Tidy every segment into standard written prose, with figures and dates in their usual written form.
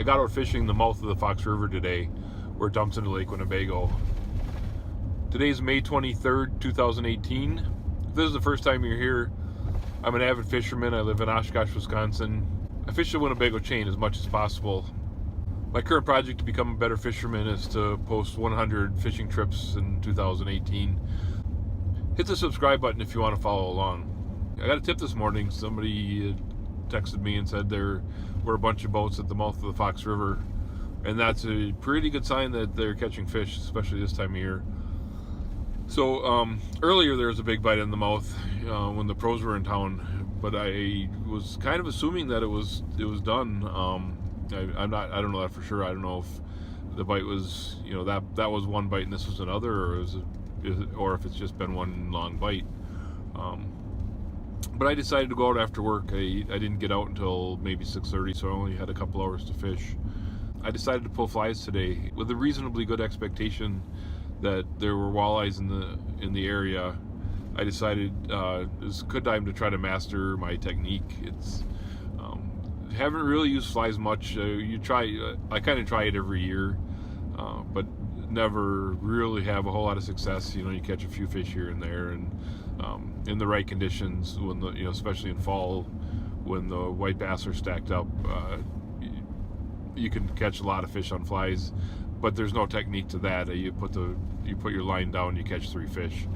I got out fishing the mouth of the Fox River today, where it dumps into Lake Winnebago. Today's May 23rd, 2018. If this is the first time you're here, I'm an avid fisherman. I live in Oshkosh, Wisconsin. I fish the Winnebago chain as much as possible. My current project to become a better fisherman is to post 100 fishing trips in 2018. Hit the subscribe button if you want to follow along. I got a tip this morning. Somebody texted me and said there were a bunch of boats at the mouth of the Fox River, and that's a pretty good sign that they're catching fish, especially this time of year. So earlier there was a big bite in the mouth when the pros were in town, but I was kind of assuming that it was done. I don't know that for sure. I don't know if the bite was, that was one bite and this was another, or if it's just been one long bite. But I decided to go out after work. I didn't get out until maybe 6:30, so I only had a couple hours to fish. I decided to pull flies today with a reasonably good expectation that there were walleyes in the area. I decided it's a good time to try to master my technique. It's haven't really used flies much. I kind of try it every year, but never really have a whole lot of success. You catch a few fish here and there, and in the right conditions, when especially in fall, when the white bass are stacked up, you can catch a lot of fish on flies. But there's no technique to that. You put your line down, you catch 3 fish.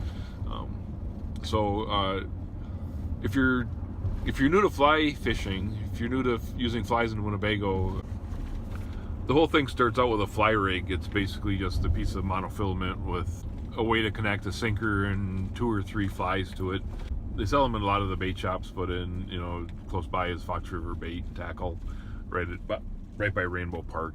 If you're new to fly fishing, if you're new to using flies in Winnebago, the whole thing starts out with a fly rig. It's basically just a piece of monofilament with a way to connect a sinker and 2 or 3 flies to it. They sell them in a lot of the bait shops, but in close by is Fox River Bait and Tackle, right by Rainbow Park.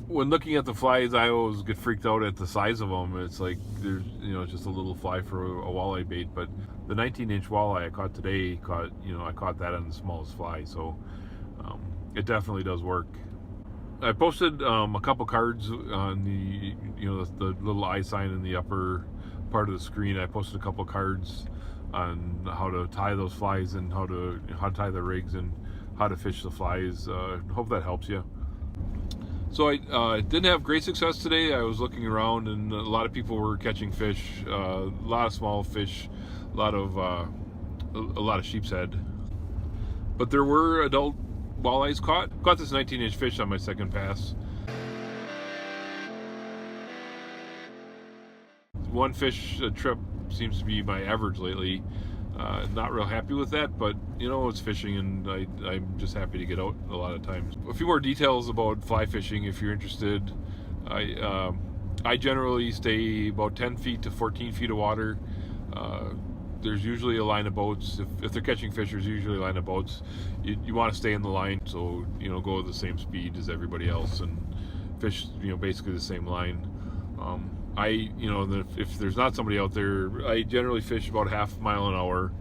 When looking at the flies, I always get freaked out at the size of them. It's like there's just a little fly for a walleye bait, but the 19-inch walleye I caught today I caught that on the smallest fly, so it definitely does work. I posted a couple cards on the little eye sign in the upper part of the screen. I posted a couple cards on how to tie those flies and how to tie the rigs and how to fish the flies. Hope that helps you. So I didn't have great success today. I was looking around and a lot of people were catching fish, a lot of small fish, a lot of sheep's head. But there were adult walleyes caught. Caught this 19-inch fish on my second pass. One fish a trip seems to be my average lately. Not real happy with that, but it's fishing, and I'm just happy to get out a lot of times. A few more details about fly fishing if you're interested. I generally stay about 10 feet to 14 feet of water. There's usually a line of boats. If they're catching fish, there's usually a line of boats. You want to stay in the line, so go at the same speed as everybody else and fish basically the same line. If there's not somebody out there, I generally fish about half a mile an hour.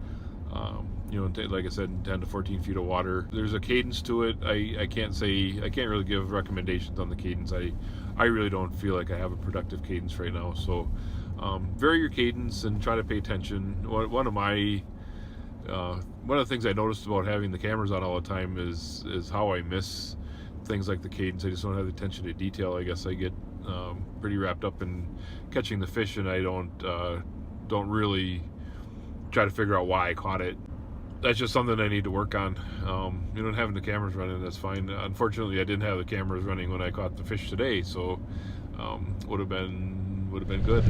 Like I said, in 10 to 14 feet of water. There's a cadence to it. I can't really give recommendations on the cadence. I really don't feel like I have a productive cadence right now. So vary your cadence and try to pay attention. One of the things I noticed about having the cameras on all the time is how I miss things like the cadence. I just don't have the attention to detail. I guess I get pretty wrapped up in catching the fish, and I don't really try to figure out why I caught it. That's just something I need to work on. Having the cameras running, that's fine. Unfortunately, I didn't have the cameras running when I caught the fish today, so would have been good.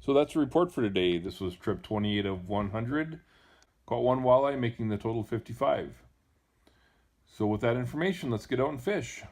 So that's a report for today. This was trip 28 of 100. Caught 1 walleye, making the total 55. So with that information, let's get out and fish.